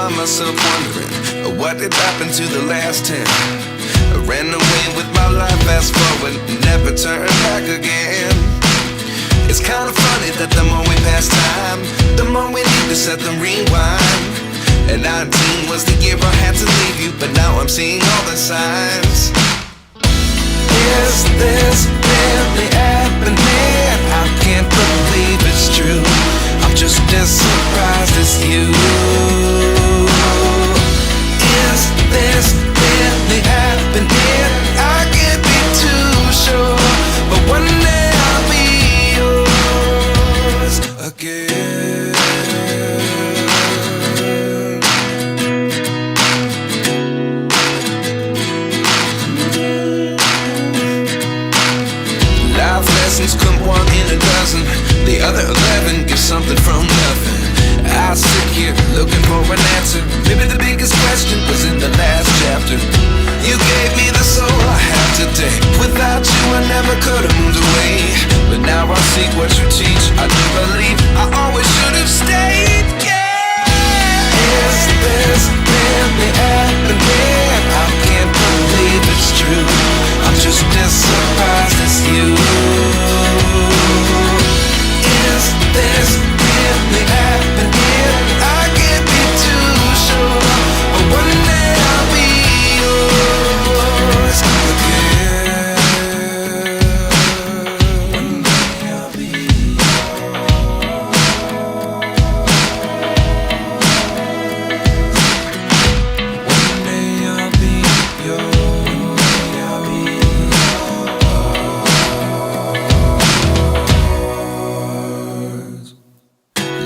find myself wondering, what did happen to the last 10? I ran away with my life, fast forward, never turn back again. It's kind of funny that the more we pass time, the more we need to set them rewind. And 19 was the year I had to leave you, but now I'm seeing all the signs. Is this really happening? I can't believe it's true. I'm just as surprised as you. Is this really happening? I can't be too sure, but one day I'll be yours again. Life lessons come one in a dozen, the other 11 give something from nothing. I sit here looking for an answer. Maybe the biggest question was in the last chapter. You gave me the soul I have today. Without you I never could have moved away, but now I see what you teach. I do believe I always should have stayed. Yeah. Is this really happening? I can't believe it's true. I'm just as surprised as you. Is this really happening? I can't be too sure, but one day I'll be yours again. One day I'll be yours. One day I'll be yours. I'll be yours.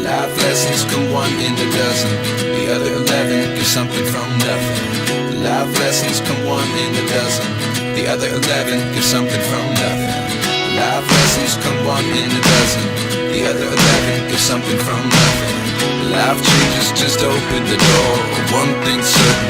Life lessons come one in a dozen, the other 11 give something from nothing. Life lessons come one in a dozen, the other 11 give something from nothing. Life lessons come one in a dozen, the other 11 give something from nothing. Life changes just open the door. One thing's certain,